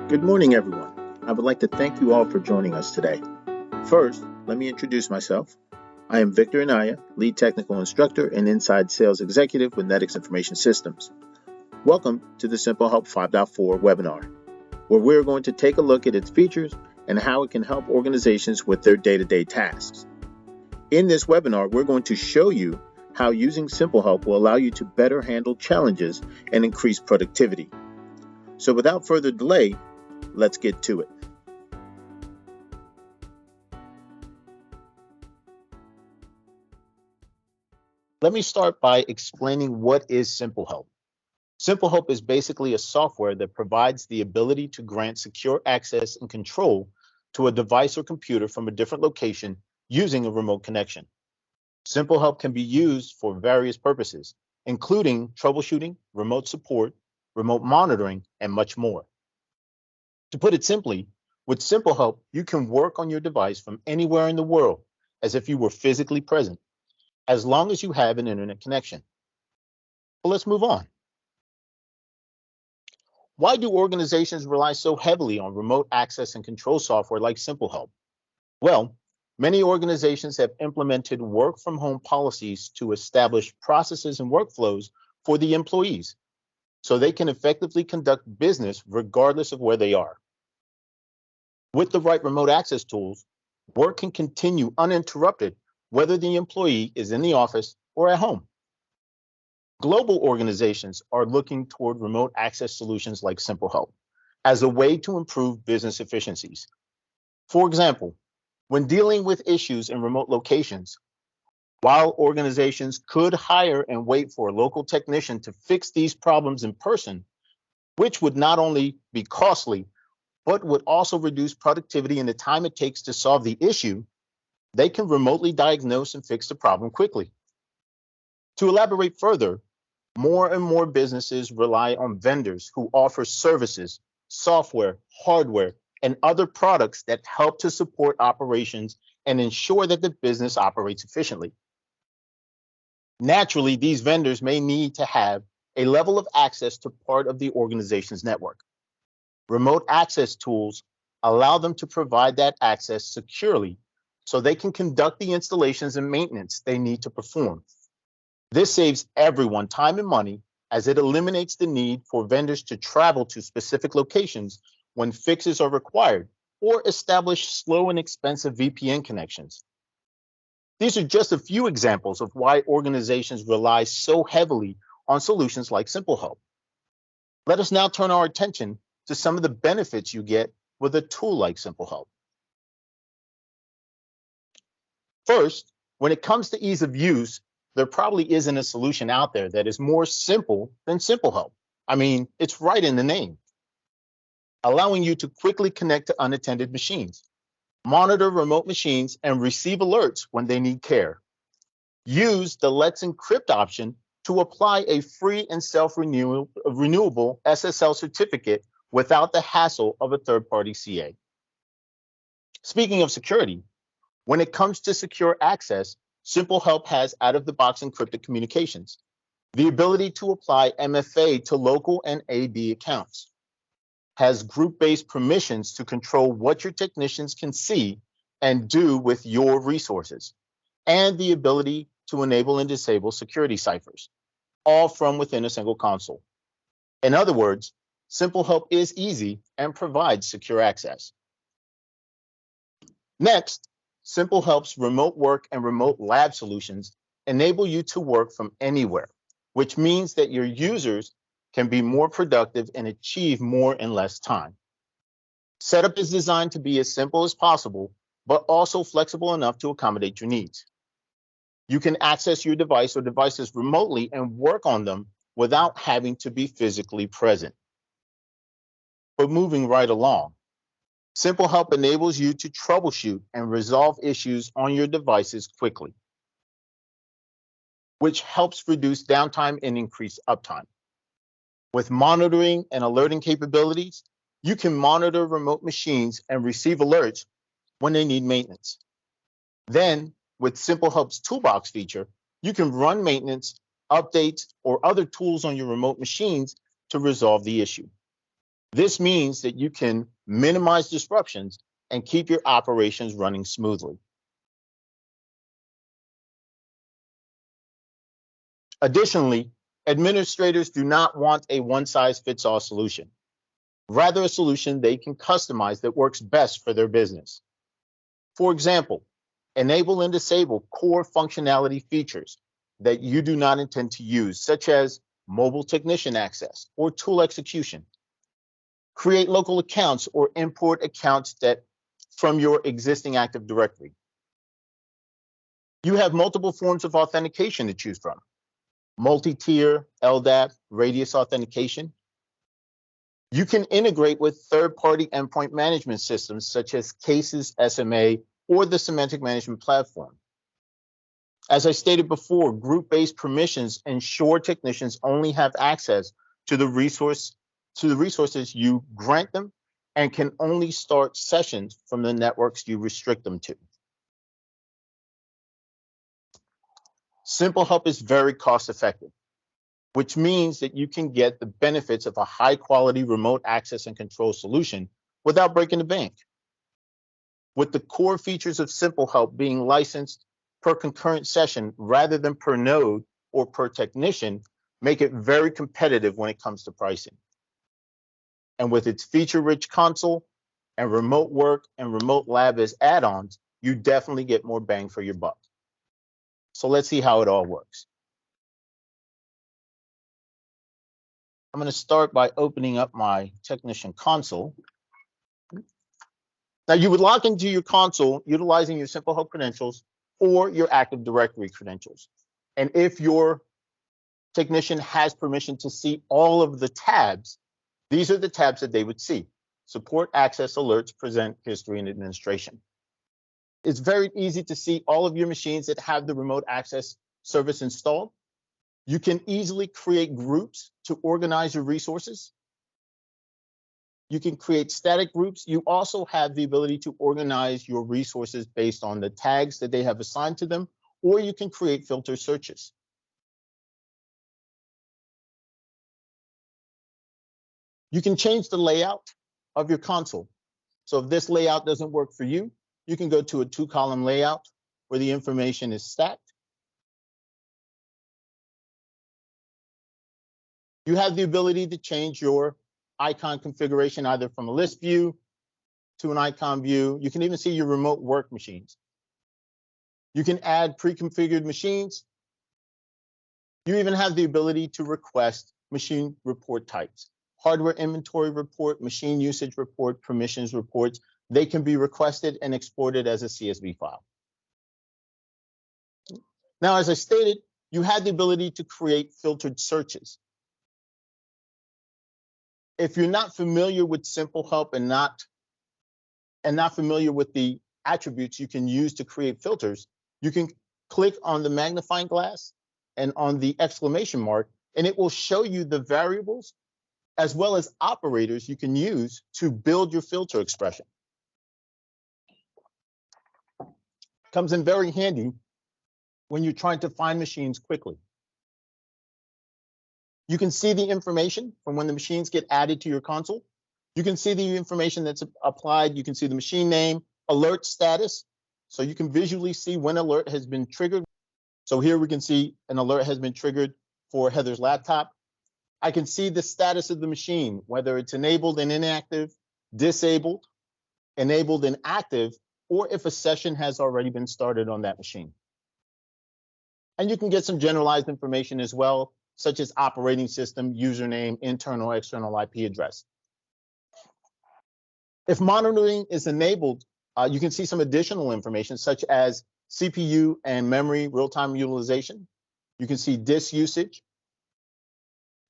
Good morning, everyone. I would like to thank you all for joining us today. First, let me introduce myself. I am Victor Anaya, Lead Technical Instructor and Inside Sales Executive with Netix Information Systems. Welcome to the SimpleHelp 5.4 webinar, where we're going to take a look at its features and how it can help organizations with their day-to-day tasks. In this webinar, we're going to show you how using SimpleHelp will allow you to better handle challenges and increase productivity. So without further delay, let's get to it. Let me start by explaining what is SimpleHelp. SimpleHelp is basically a software that provides the ability to grant secure access and control to a device or computer from a different location using a remote connection. SimpleHelp can be used for various purposes, including troubleshooting, remote support, remote monitoring, and much more. To put it simply, with SimpleHelp, you can work on your device from anywhere in the world as if you were physically present, as long as you have an internet connection. Well, let's move on. Why do organizations rely so heavily on remote access and control software like SimpleHelp? Well, many organizations have implemented work from home policies to establish processes and workflows for the employees so they can effectively conduct business regardless of where they are. With the right remote access tools, work can continue uninterrupted whether the employee is in the office or at home. Global organizations are looking toward remote access solutions like SimpleHelp as a way to improve business efficiencies. For example, when dealing with issues in remote locations, while organizations could hire and wait for a local technician to fix these problems in person, which would not only be costly, but would also reduce productivity and the time it takes to solve the issue, they can remotely diagnose and fix the problem quickly. To elaborate further, more and more businesses rely on vendors who offer services, software, hardware, and other products that help to support operations and ensure that the business operates efficiently. Naturally, these vendors may need to have a level of access to part of the organization's network. Remote access tools allow them to provide that access securely so they can conduct the installations and maintenance they need to perform. This saves everyone time and money as it eliminates the need for vendors to travel to specific locations when fixes are required or establish slow and expensive VPN connections. These are just a few examples of why organizations rely so heavily on solutions like SimpleHelp. Let us now turn our attention to some of the benefits you get with a tool like SimpleHelp. First, when it comes to ease of use, there probably isn't a solution out there that is more simple than SimpleHelp. I mean, it's right in the name, allowing you to quickly connect to unattended machines, monitor remote machines, and receive alerts when they need care. Use the Let's Encrypt option to apply a free and self-renewable SSL certificate without the hassle of a third-party CA. Speaking of security, when it comes to secure access, SimpleHelp has out-of-the-box encrypted communications, the ability to apply MFA to local and AD accounts, has group-based permissions to control what your technicians can see and do with your resources, and the ability to enable and disable security ciphers, all from within a single console. In other words, SimpleHelp is easy and provides secure access. Next, SimpleHelp's remote work and remote lab solutions enable you to work from anywhere, which means that your users can be more productive and achieve more in less time. Setup is designed to be as simple as possible, but also flexible enough to accommodate your needs. You can access your device or devices remotely and work on them without having to be physically present. But moving right along, SimpleHelp enables you to troubleshoot and resolve issues on your devices quickly, which helps reduce downtime and increase uptime. With monitoring and alerting capabilities, you can monitor remote machines and receive alerts when they need maintenance. Then, with SimpleHelp's Toolbox feature, you can run maintenance, updates, or other tools on your remote machines to resolve the issue. This means that you can minimize disruptions and keep your operations running smoothly. Additionally, administrators do not want a one-size-fits-all solution, rather a solution they can customize that works best for their business. For example, enable and disable core functionality features that you do not intend to use, such as mobile technician access or tool execution. Create local accounts or import accounts from your existing Active Directory. You have multiple forms of authentication to choose from: multi-tier, LDAP, radius authentication. You can integrate with third-party endpoint management systems such as Cases, SMA, or the Semantic Management Platform. As I stated before, group-based permissions ensure technicians only have access to the resources you grant them and can only start sessions from the networks you restrict them to. SimpleHelp is very cost-effective, which means that you can get the benefits of a high-quality remote access and control solution without breaking the bank. With the core features of SimpleHelp being licensed per concurrent session rather than per node or per technician, make it very competitive when it comes to pricing. And with its feature-rich console and remote work and remote lab as add-ons, you definitely get more bang for your buck. So let's see how it all works. I'm going to start by opening up my technician console. Now you would log into your console utilizing your SimpleHelp credentials or your Active Directory credentials. And if your technician has permission to see all of the tabs, these are the tabs that they would see: support, access, alerts, present, history, and administration. It's very easy to see all of your machines that have the remote access service installed. You can easily create groups to organize your resources. You can create static groups. You also have the ability to organize your resources based on the tags that they have assigned to them, or you can create filter searches. You can change the layout of your console. So if this layout doesn't work for you, you can go to a 2-column layout where the information is stacked. You have the ability to change your icon configuration either from a list view to an icon view. You can even see your remote work machines. You can add pre-configured machines. You even have the ability to request machine report types: hardware inventory report, machine usage report, permissions reports. They can be requested and exported as a CSV file. Now, as I stated, you had the ability to create filtered searches. If you're not familiar with SimpleHelp and not familiar with the attributes you can use to create filters, you can click on the magnifying glass and on the exclamation mark, and it will show you the variables as well as operators you can use to build your filter expression. Comes in very handy when you're trying to find machines quickly. You can see the information from when the machines get added to your console. You can see the information that's applied. You can see the machine name, alert status. So you can visually see when alert has been triggered. So here we can see an alert has been triggered for Heather's laptop. I can see the status of the machine, whether it's enabled and inactive, disabled, enabled and active, or if a session has already been started on that machine. And you can get some generalized information as well, such as operating system, username, internal, external IP address. If monitoring is enabled, you can see some additional information, such as CPU and memory real-time utilization. You can see disk usage.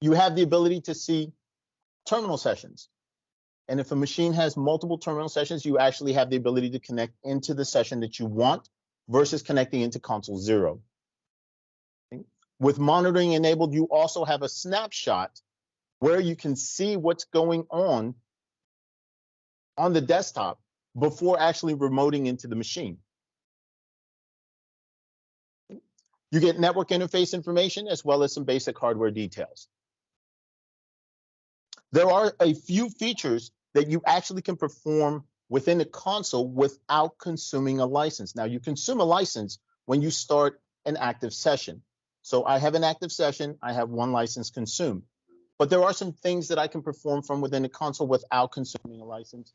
You have the ability to see terminal sessions. And if a machine has multiple terminal sessions, you actually have the ability to connect into the session that you want versus connecting into console 0. With monitoring enabled, you also have a snapshot where you can see what's going on the desktop before actually remoting into the machine. You get network interface information as well as some basic hardware details. There are a few features that you actually can perform within the console without consuming a license. Now, you consume a license when you start an active session. So I have an active session, I have one license consumed. But there are some things that I can perform from within the console without consuming a license.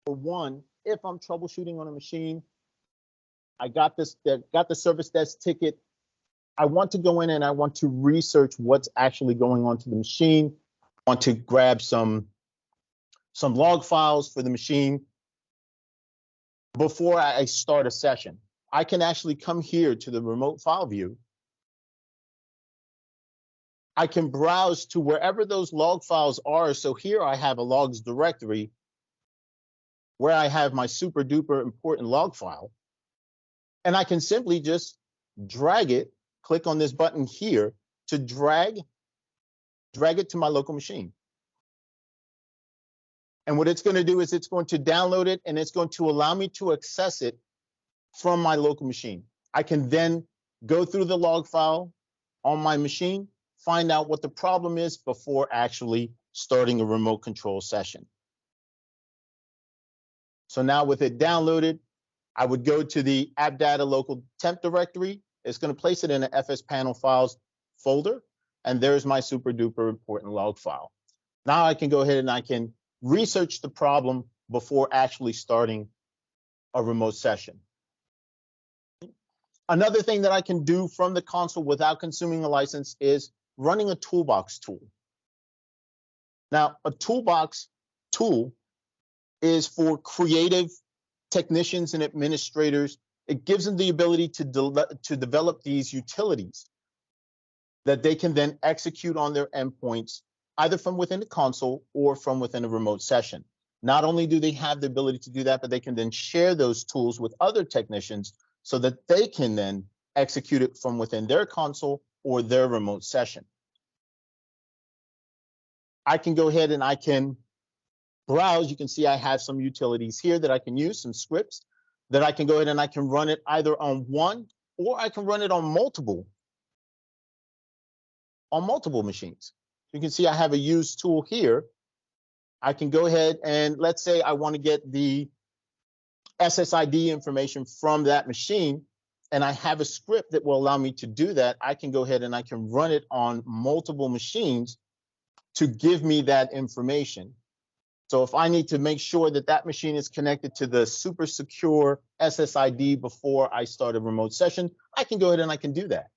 For one, if I'm troubleshooting on a machine, I got the service desk ticket. I want to go in and I want to research what's actually going on to the machine. I want to grab some log files for the machine before I start a session. I can actually come here to the remote file view. I can browse to wherever those log files are. So here I have a logs directory where I have my super duper important log file. And I can simply just drag it, click on this button here to drag it to my local machine. And what it's going to do is it's going to download it and it's going to allow me to access it from my local machine. I can then go through the log file on my machine, find out what the problem is before actually starting a remote control session. So now with it downloaded, I would go to the app data local temp directory. It's going to place it in the FS panel files folder. And there's my super duper important log file. Now I can go ahead and I can research the problem before actually starting a remote session. Another thing that I can do from the console without consuming a license is running a toolbox tool. Now, a toolbox tool is for creative technicians and administrators. It gives them the ability to develop these utilities that they can then execute on their endpoints, either from within the console or from within a remote session. Not only do they have the ability to do that, but they can then share those tools with other technicians so that they can then execute it from within their console or their remote session. I can go ahead and I can browse. You can see I have some utilities here that I can use, some scripts that I can go ahead and I can run it either on one or I can run it on multiple machines. You can see I have a use tool here. I can go ahead and let's say I want to get the SSID information from that machine, and I have a script that will allow me to do that. I can go ahead and I can run it on multiple machines to give me that information. So if I need to make sure that that machine is connected to the super secure SSID before I start a remote session, I can go ahead and I can do that.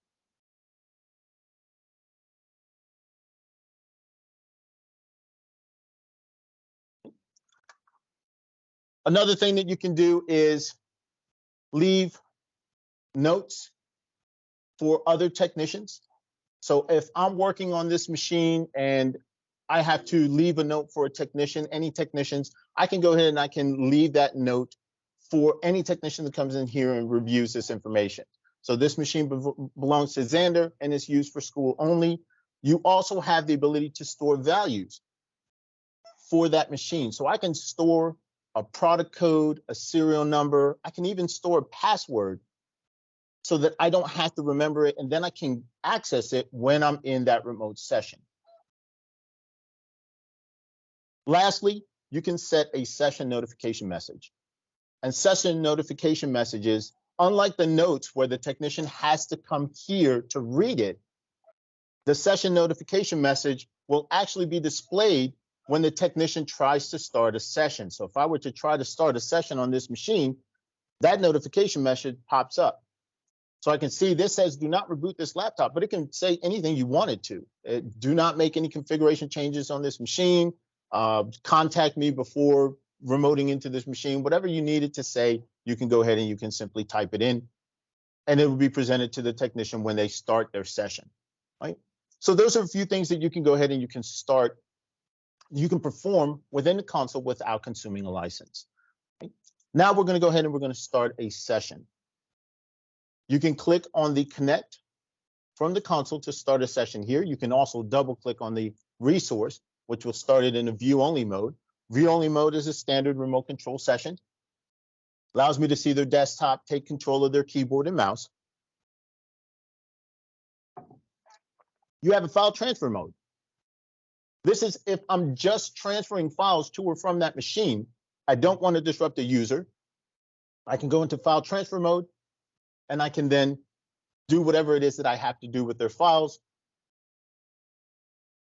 Another thing that you can do is leave notes for other technicians. So if I'm working on this machine and I have to leave a note for a technician, any technicians, I can go ahead and I can leave that note for any technician that comes in here and reviews this information. So this machine belongs to Xander and is used for school only. You also have the ability to store values for that machine. So I can store a product code, a serial number. I can even store a password so that I don't have to remember it, and then I can access it when I'm in that remote session. Lastly, you can set a session notification message. And session notification messages, unlike the notes where the technician has to come here to read it, the session notification message will actually be displayed when the technician tries to start a session. So if I were to try to start a session on this machine, that notification message pops up. So I can see this says, do not reboot this laptop, but it can say anything you want it to. Do not make any configuration changes on this machine. Contact me before remoting into this machine. Whatever you need it to say, you can go ahead and you can simply type it in, and it will be presented to the technician when they start their session, right? So those are a few things that you can go ahead and you can perform within the console without consuming a license. Right? Now we're going to go ahead and we're going to start a session. You can click on the connect from the console to start a session here. You can also double click on the resource, which will start it in a view only mode. View only mode is a standard remote control session. Allows me to see their desktop, take control of their keyboard and mouse. You have a file transfer mode. This is if I'm just transferring files to or from that machine. I don't want to disrupt the user. I can go into file transfer mode, and I can then do whatever it is that I have to do with their files.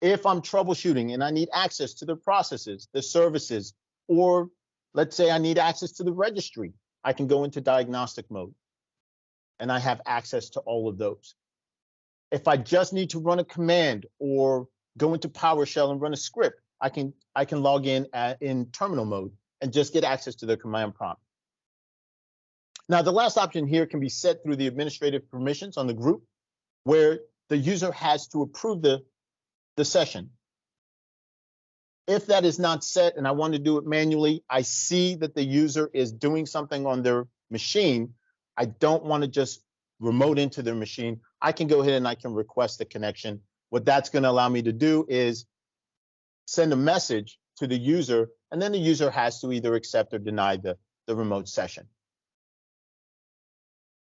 If I'm troubleshooting and I need access to the processes, the services, or let's say I need access to the registry, I can go into diagnostic mode, and I have access to all of those. If I just need to run a command or go into PowerShell and run a script, I can log in terminal mode and just get access to the command prompt. Now, the last option here can be set through the administrative permissions on the group, where the user has to approve the session. If that is not set and I want to do it manually, I see that the user is doing something on their machine. I don't want to just remote into their machine. I can go ahead and I can request a connection. What that's going to allow me to do is send a message to the user, and then the user has to either accept or deny the remote session.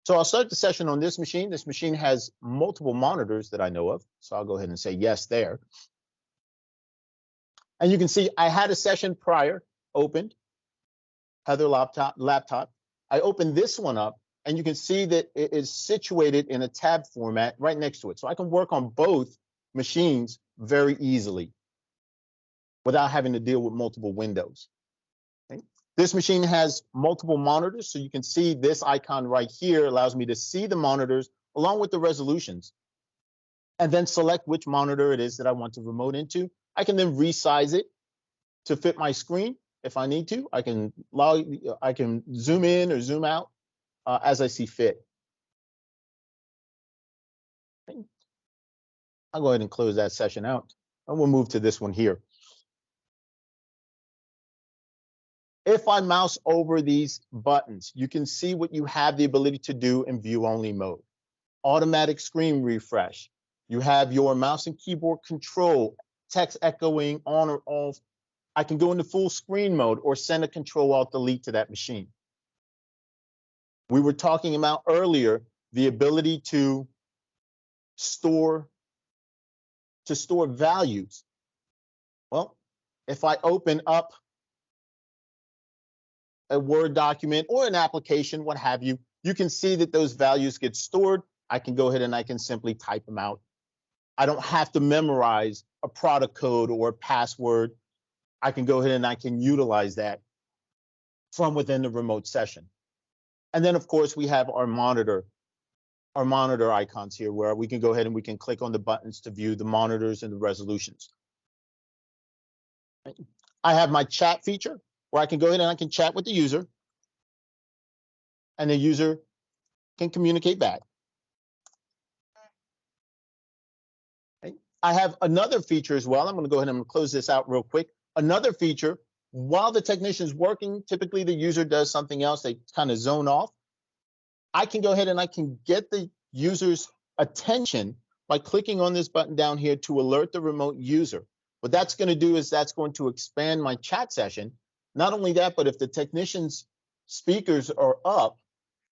So I'll start the session on this machine. This machine has multiple monitors that I know of, so I'll go ahead and say yes there. And you can see I had a session prior opened, Heather laptop. I opened this one up, and you can see that it is situated in a tab format right next to it. So I can work on both machines very easily without having to deal with multiple windows. Okay. This machine has multiple monitors, so you can see this icon right here allows me to see the monitors along with the resolutions, and then select which monitor it is that I want to remote into. I can then resize it to fit my screen if I need to. I can zoom in or zoom out as I see fit. Okay. I'll go ahead and close that session out, and we'll move to this one here. If I mouse over these buttons, you can see what you have the ability to do in view-only mode. Automatic screen refresh. You have your mouse and keyboard control, text echoing on or off. I can go into full screen mode or send a Control-Alt-Delete to that machine. We were talking about earlier the ability to store values. Well, if I open up a Word document or an application, what have you, you can see that those values get stored. I can go ahead and I can simply type them out. I don't have to memorize a product code or a password. I can go ahead and I can utilize that from within the remote session. And then, of course, we have our monitor icons here, where we can go ahead and we can click on the buttons to view the monitors and the resolutions. I have my chat feature, where I can go ahead and I can chat with the user, and the user can communicate back. Okay. I have another feature as well. I'm going to go ahead and close this out real quick. Another feature, while the technician is working, typically the user does something else, they kind of zone off. I can go ahead and I can get the user's attention by clicking on this button down here to alert the remote user. What that's going to do is that's going to expand my chat session. Not only that, but if the technician's speakers are up,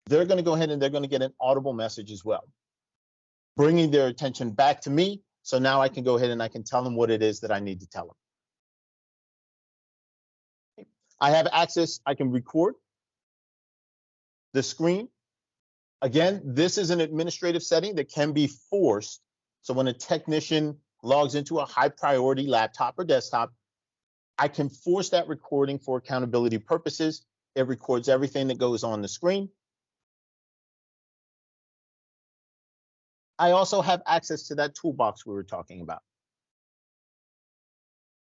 they're going to go ahead and they're going to get an audible message as well, bringing their attention back to me. So now I can go ahead and I can tell them what it is that I need to tell them. I have access, I can record the screen. Again, this is an administrative setting that can be forced. So when a technician logs into a high priority laptop or desktop, I can force that recording for accountability purposes. It records everything that goes on the screen. I also have access to that toolbox we were talking about.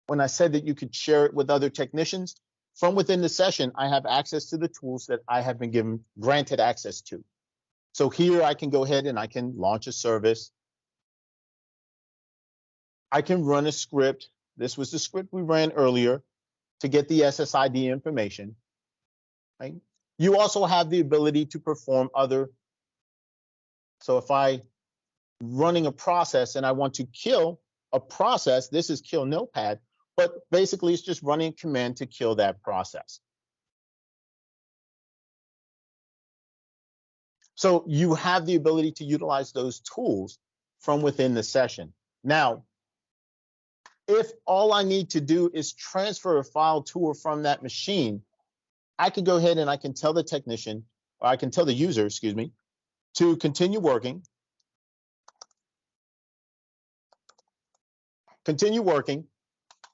When I said that you could share it with other technicians, from within the session, I have access to the tools that I have been granted access to. So here I can go ahead and I can launch a service. I can run a script. This was the script we ran earlier to get the SSID information. Right? You also have the ability to perform other. So if I running a process and I want to kill a process, this is kill notepad, but basically it's just running a command to kill that process. So you have the ability to utilize those tools from within the session. Now, If all I need to do is transfer a file to or from that machine, I can go ahead and I can tell the technician, or I can tell the user, excuse me, to continue working,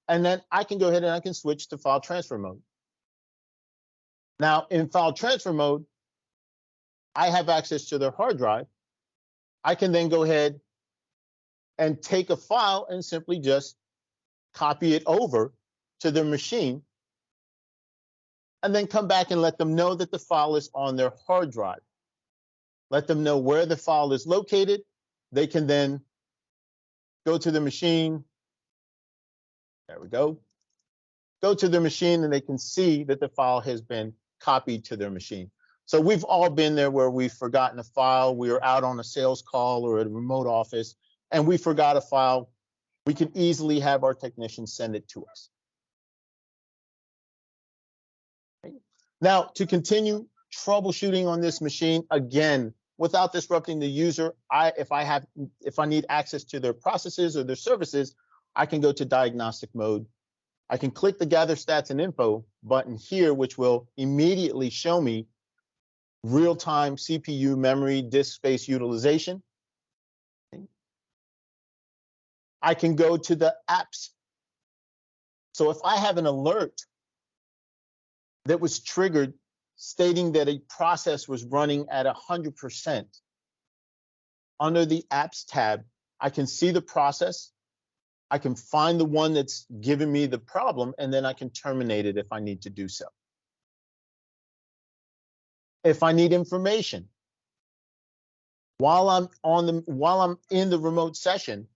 and then I can go ahead and I can switch to file transfer mode. Now, in file transfer mode, I have access to their hard drive. I can then go ahead and take a file and simply just copy it over to their machine, and then come back and let them know that the file is on their hard drive. Let them know where the file is located. They can then go to the machine. There we go. Go to their machine and they can see that the file has been copied to their machine. So we've all been there where we've forgotten a file. We are out on a sales call or at a remote office and we forgot a file. We can easily have our technician send it to us. Okay. Now, to continue troubleshooting on this machine, again, without disrupting the user, if I need access to their processes or their services, I can go to diagnostic mode. I can click the Gather Stats and Info button here, which will immediately show me real-time CPU memory disk space utilization. I can go to the apps. So if I have an alert that was triggered stating that a process was running at 100%, under the apps tab, I can see the process. I can find the one that's giving me the problem, and then I can terminate it if I need to do so. If I need information, while I'm in the remote session,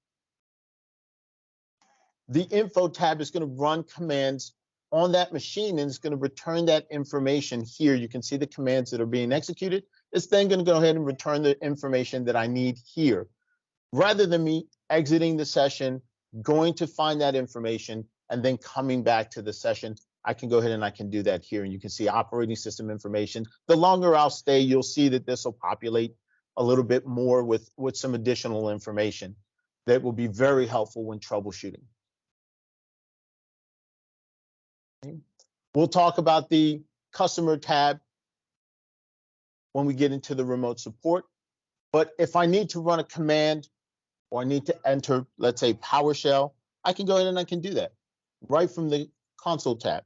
the info tab is going to run commands on that machine, and it's going to return that information here. You can see the commands that are being executed. It's then going to go ahead and return the information that I need here. Rather than me exiting the session, going to find that information, and then coming back to the session, I can go ahead and I can do that here. And you can see operating system information. The longer I'll stay, you'll see that this will populate a little bit more with some additional information that will be very helpful when troubleshooting. Okay. We'll talk about the customer tab when we get into the remote support. But if I need to run a command or I need to enter, let's say, PowerShell, I can go ahead and I can do that right from the console tab.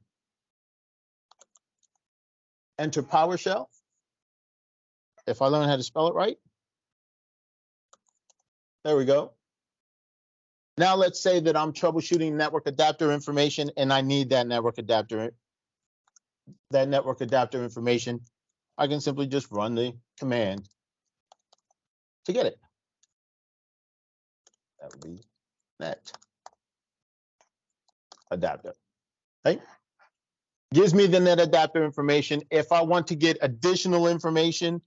Enter PowerShell. If I learn how to spell it right. There we go. Now let's say that I'm troubleshooting network adapter information and I need that network adapter information. I can simply just run the command to get it. That would be net adapter. Right? Gives me the net adapter information. If I want to get additional information,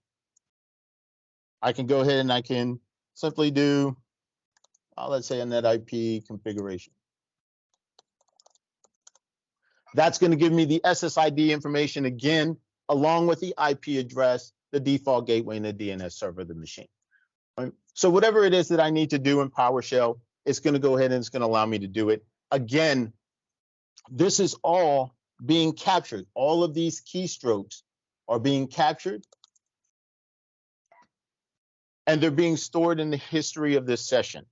I can go ahead and I can simply do, let's say, a net IP configuration. That's going to give me the SSID information again, along with the IP address, the default gateway, and the DNS server of the machine. Right? So whatever it is that I need to do in PowerShell, it's going to go ahead and it's going to allow me to do it. Again, this is all being captured. All of these keystrokes are being captured, and they're being stored in the history of this session.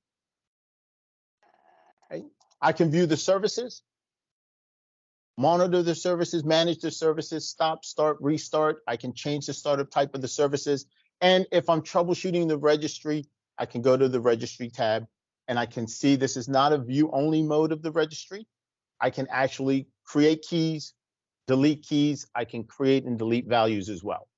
Okay. I can view the services, monitor the services, manage the services, stop, start, restart. I can change the startup type of the services. And if I'm troubleshooting the registry, I can go to the registry tab and I can see this is not a view-only mode of the registry. I can actually create keys, delete keys. I can create and delete values as well.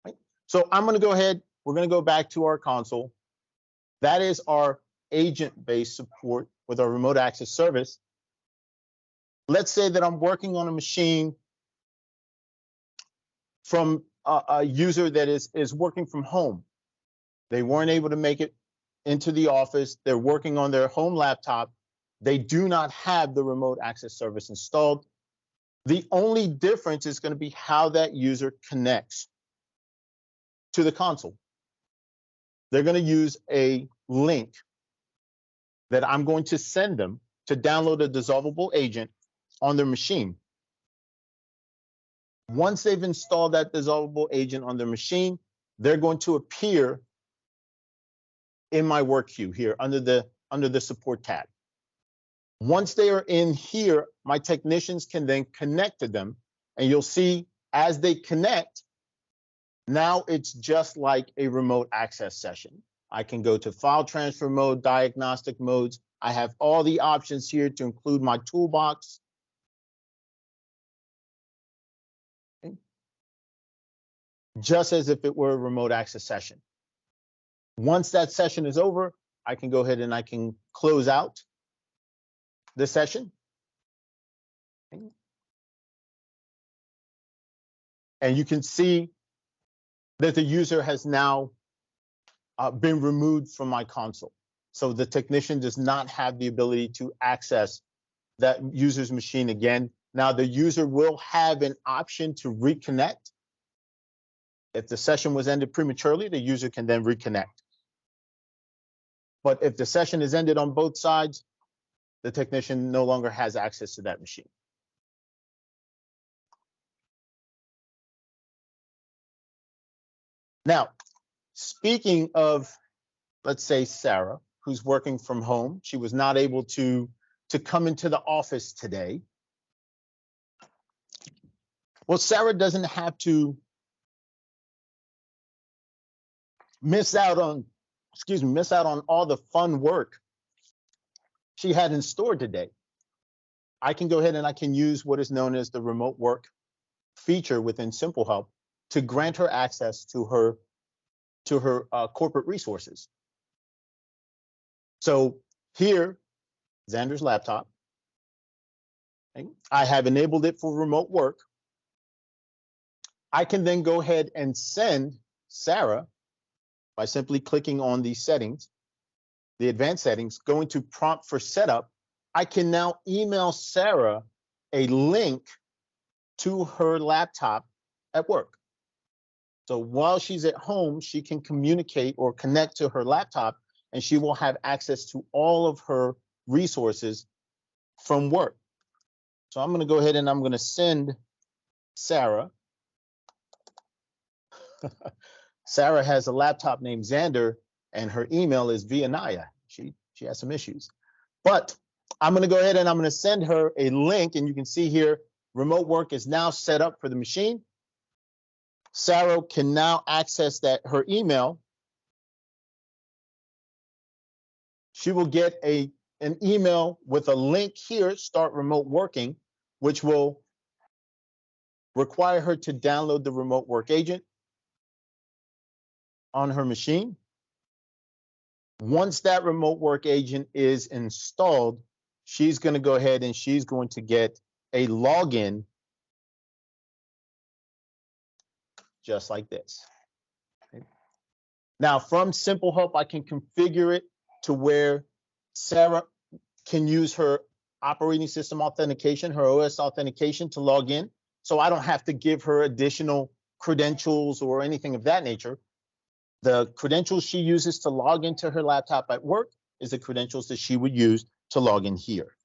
Right. So I'm going to go ahead. We're going to go back to our console. That is our agent-based support with our remote access service. Let's say that I'm working on a machine from a user that is working from home. They weren't able to make it into the office. They're working on their home laptop. They do not have the remote access service installed. The only difference is going to be how that user connects to the console. They're going to use a link that I'm going to send them to download a dissolvable agent on their machine. Once they've installed that dissolvable agent on their machine, they're going to appear in my work queue here under the support tab. Once they are in here, my technicians can then connect to them, and you'll see as they connect, now it's just like a remote access session. I can go to file transfer mode, diagnostic modes. I have all the options here to include my toolbox. Okay. Just as if it were a remote access session. Once that session is over, I can go ahead and I can close out the session. Okay. And you can see that the user has now been removed from my console. So the technician does not have the ability to access that user's machine again. Now the user will have an option to reconnect. If the session was ended prematurely, the user can then reconnect. But if the session is ended on both sides, the technician no longer has access to that machine. Now, speaking of, let's say, Sarah, who's working from home, she was not able to come into the office today. Well, Sarah doesn't have to miss out on all the fun work she had in store today. I can go ahead and I can use what is known as the remote work feature within SimpleHelp to grant her access to her corporate resources. So here, Xander's laptop. Okay, I have enabled it for remote work. I can then go ahead and send Sarah by simply clicking on the settings, the advanced settings, going to prompt for setup. I can now email Sarah a link to her laptop at work. So while she's at home, she can communicate or connect to her laptop, and she will have access to all of her resources from work. So I'm going to go ahead and I'm going to send Sarah. Sarah has a laptop named Xander, and her email is via Anaya. She has some issues. But I'm going to go ahead and I'm going to send her a link, and you can see here, remote work is now set up for the machine. Sarah can now access her email. She will get an email with a link here, Start Remote Working, which will require her to download the remote work agent on her machine. Once that remote work agent is installed, she's going to go ahead and she's going to get a login just like this. Okay. Now, from SimpleHelp, I can configure it to where Sarah can use her operating system authentication, her OS authentication to log in. So I don't have to give her additional credentials or anything of that nature. The credentials she uses to log into her laptop at work is the credentials that she would use to log in here.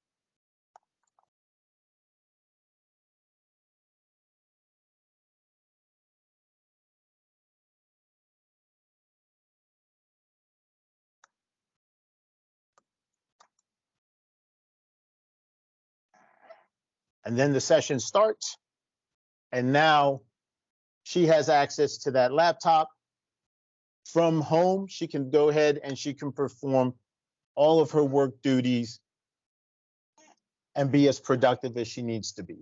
And then the session starts, and now she has access to that laptop. From home, she can go ahead and she can perform all of her work duties and be as productive as she needs to be.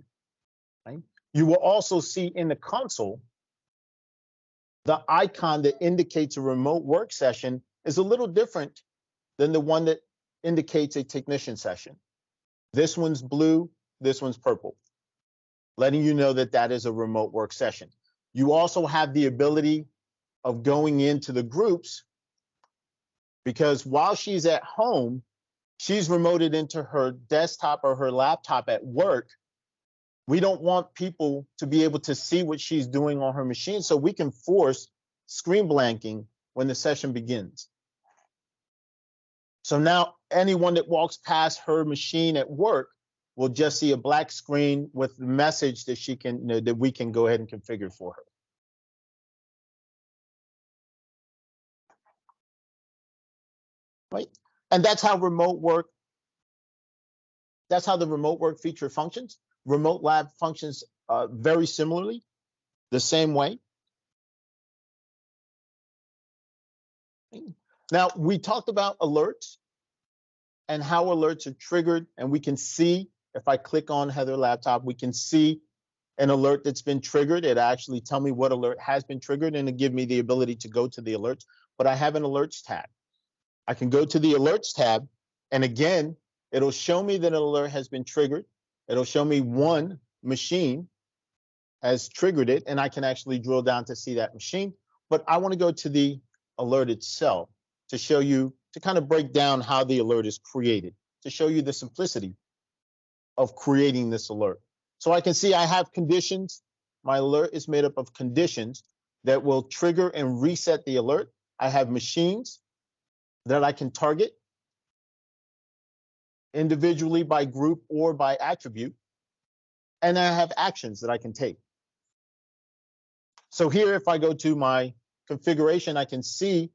Right? You will also see in the console, the icon that indicates a remote work session is a little different than the one that indicates a technician session. This one's blue, this one's purple, letting you know that that is a remote work session. You also have the ability of going into the groups, because while she's at home, she's remoted into her desktop or her laptop at work. We don't want people to be able to see what she's doing on her machine, so we can force screen blanking when the session begins. So now anyone that walks past her machine at work will just see a black screen with the message that she can, that we can go ahead and configure for her. Right? And that's how remote work, that's how the remote work feature functions. Remote lab functions very similarly, the same way. Now, we talked about alerts and how alerts are triggered, and we can see, if I click on Heather laptop, we can see an alert that's been triggered. It actually tell me what alert has been triggered, and it give me the ability to go to the alerts. But I have an alerts tab. I can go to the alerts tab, and again, it'll show me that an alert has been triggered. It'll show me one machine has triggered it, and I can actually drill down to see that machine. But I want to go to the alert itself to show you, to kind of break down how the alert is created, to show you the simplicity of creating this alert. So I can see I have conditions. My alert is made up of conditions that will trigger and reset the alert. I have machines that I can target individually by group or by attribute. And I have actions that I can take. So here, if I go to my configuration, I can see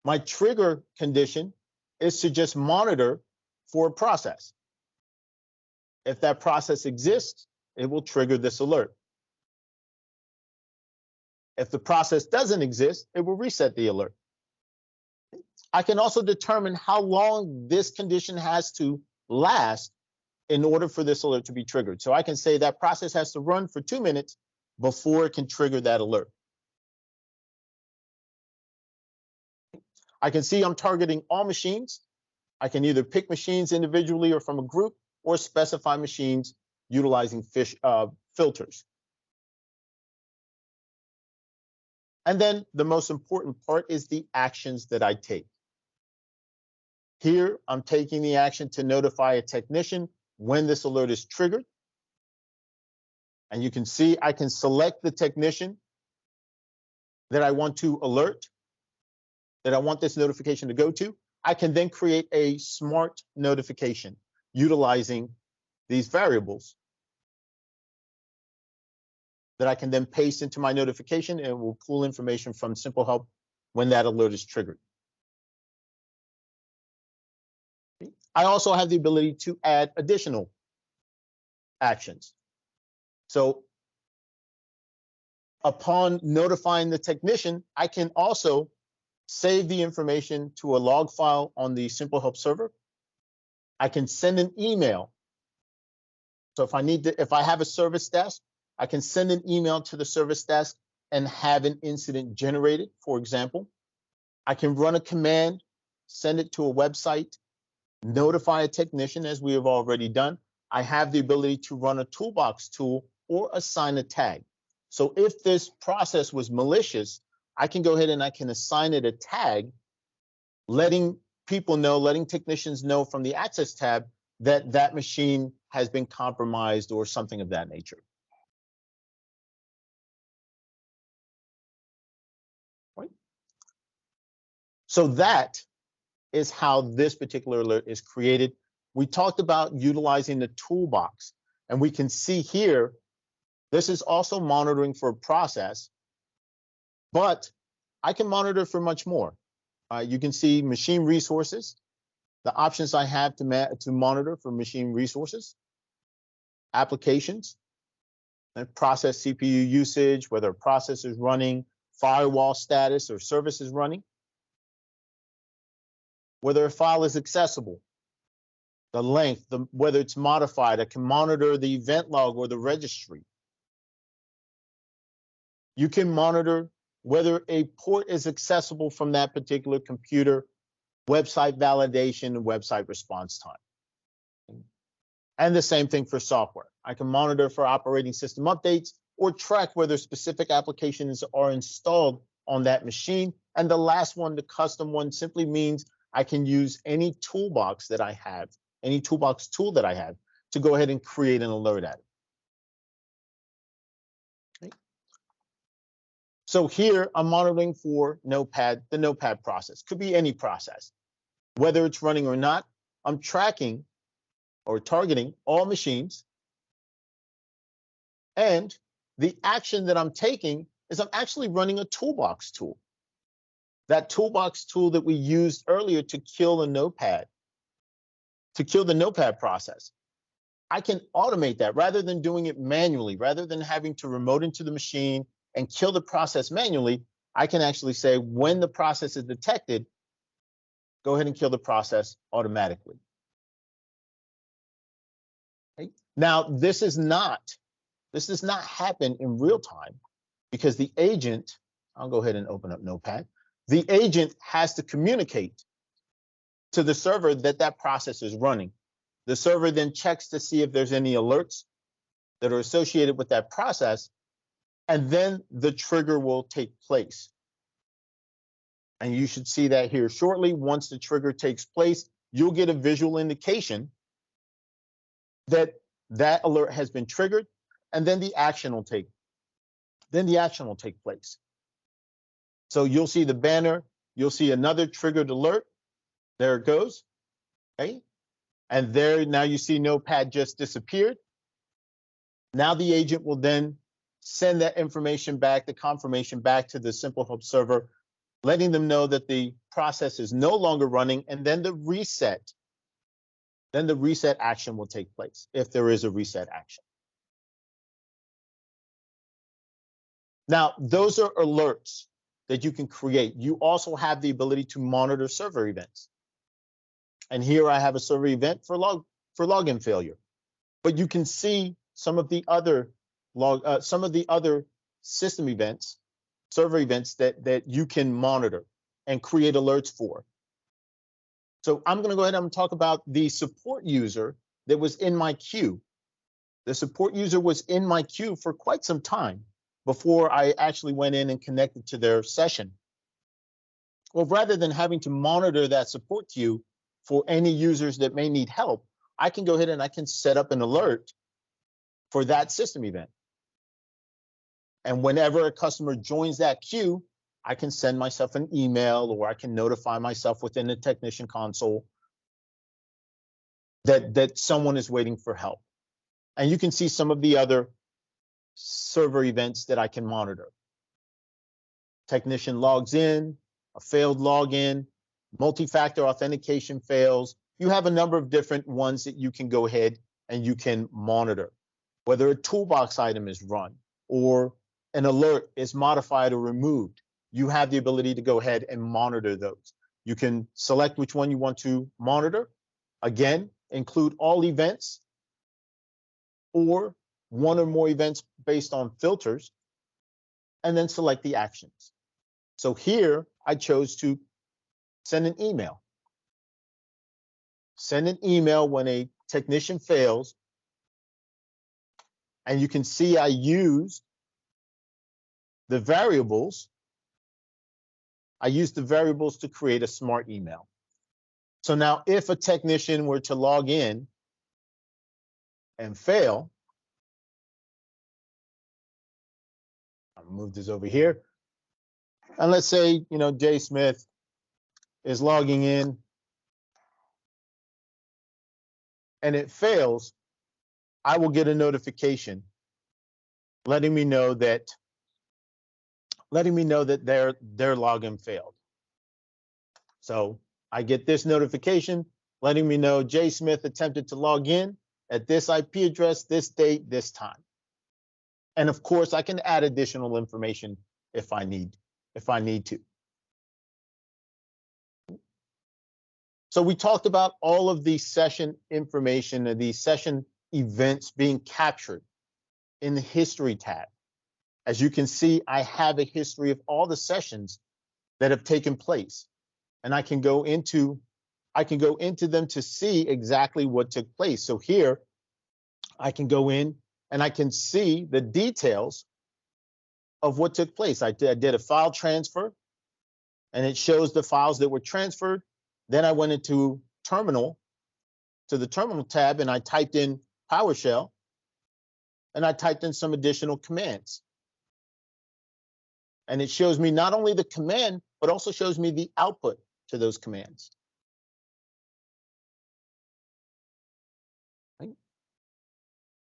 my trigger condition is to just monitor for a process. If that process exists, it will trigger this alert. If the process doesn't exist, it will reset the alert. I can also determine how long this condition has to last in order for this alert to be triggered. So I can say that process has to run for 2 minutes before it can trigger that alert. I can see I'm targeting all machines. I can either pick machines individually or from a group, or specify machines utilizing filters. And then the most important part is the actions that I take. Here, I'm taking the action to notify a technician when this alert is triggered. And you can see I can select the technician that I want to alert, that I want this notification to go to. I can then create a smart notification utilizing these variables that I can then paste into my notification, and it will pull information from SimpleHelp when that alert is triggered. I also have the ability to add additional actions. So upon notifying the technician, I can also save the information to a log file on the SimpleHelp server. I can send an email. So if I have a service desk, I can send an email to the service desk and have an incident generated, for example. I can run a command, send it to a website, notify a technician, as we have already done. I have the ability to run a toolbox tool or assign a tag. So if this process was malicious, I can go ahead and I can assign it a tag, letting people know, letting technicians know from the access tab that that machine has been compromised or something of that nature. Right? So that is how this particular alert is created. We talked about utilizing the toolbox, and we can see here, this is also monitoring for a process, but I can monitor for much more. You can see machine resources, the options I have to monitor for machine resources, applications, and process CPU usage, whether a process is running, firewall status, or service is running, whether a file is accessible, the length, whether it's modified. I can monitor the event log or the registry. You can monitor whether a port is accessible from that particular computer, website validation, and website response time. And the same thing for software. I can monitor for operating system updates or track whether specific applications are installed on that machine. And the last one, the custom one, simply means I can use any toolbox that I have, any toolbox tool that I have, to go ahead and create an alert at it. Okay. So here I'm monitoring for Notepad, the Notepad process. Could be any process. Whether it's running or not, I'm tracking or targeting all machines. And the action that I'm taking is I'm actually running a toolbox tool. That toolbox tool that we used earlier to kill the notepad process. I can automate that rather than doing it manually, rather than having to remote into the machine and kill the process manually. I can actually say when the process is detected, go ahead and kill the process automatically. Okay? Now, this does not happen in real time because the agent, I'll go ahead and open up Notepad. The agent has to communicate to the server that process is running. The server then checks to see if there's any alerts that are associated with that process, and then the trigger will take place. And you should see that here shortly. Once the trigger takes place, you'll get a visual indication that that alert has been triggered, and then the action will take place. So you'll see the banner, you'll see another triggered alert. There it goes. Okay. And there, now you see Notepad just disappeared. Now the agent will then send that information back, the confirmation back to the SimpleHelp server, letting them know that the process is no longer running, and then the reset action will take place if there is a reset action. Now, those are alerts that you can create. You also have the ability to monitor server events. And here I have a server event for login failure. But you can see some of the other system events, server events that you can monitor and create alerts for. So I'm going to go ahead and talk about the support user that was in my queue. The support user was in my queue for quite some time before I actually went in and connected to their session. Well, rather than having to monitor that support queue for any users that may need help, I can go ahead and I can set up an alert for that system event. And whenever a customer joins that queue, I can send myself an email, or I can notify myself within the technician console that someone is waiting for help. And you can see some of the other server events that I can monitor. Technician logs in, a failed login, multi-factor authentication fails. You have a number of different ones that you can go ahead and you can monitor. Whether a toolbox item is run or an alert is modified or removed, you have the ability to go ahead and monitor those. You can select which one you want to monitor. Again, include all events or one or more events based on filters, and then select the actions. So here I chose to send an email. Send an email when a technician fails. And you can see I used the variables. I used the variables to create a smart email. So now if a technician were to log in and fail, I'll move this over here. And let's say, Jay Smith is logging in and it fails, I will get a notification letting me know that their login failed. So I get this notification letting me know Jay Smith attempted to log in at this IP address, this date, this time. And of course, I can add additional information if I need to. So we talked about all of the session information and the session events being captured in the history tab. As you can see, I have a history of all the sessions that have taken place, and I can go into them to see exactly what took place. So here, I can go in and I can see the details of what took place. I did a file transfer, and it shows the files that were transferred. Then I went into the terminal tab, and I typed in PowerShell, and I typed in some additional commands. And it shows me not only the command, but also shows me the output to those commands.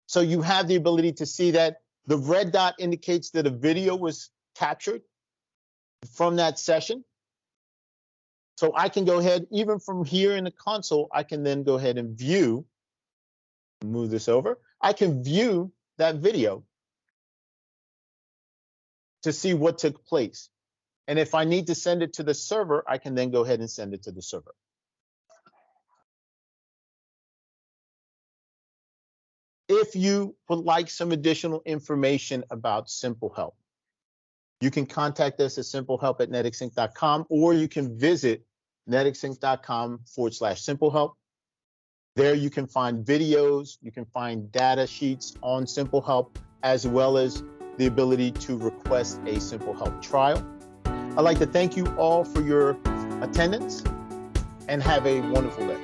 So you have the ability to see that the red dot indicates that a video was captured from that session. So I can go ahead, even from here in the console, I can then go ahead and view, move this over. I can view that video to see what took place. And if I need to send it to the server, I can then go ahead and send it to the server. If you would like some additional information about SimpleHelp, you can contact us at simplehelp@netixinc.com, or you can visit netixinc.com/SimpleHelp. There you can find videos, you can find data sheets on SimpleHelp, as well as the ability to request a SimpleHelp trial. I'd like to thank you all for your attendance and have a wonderful day.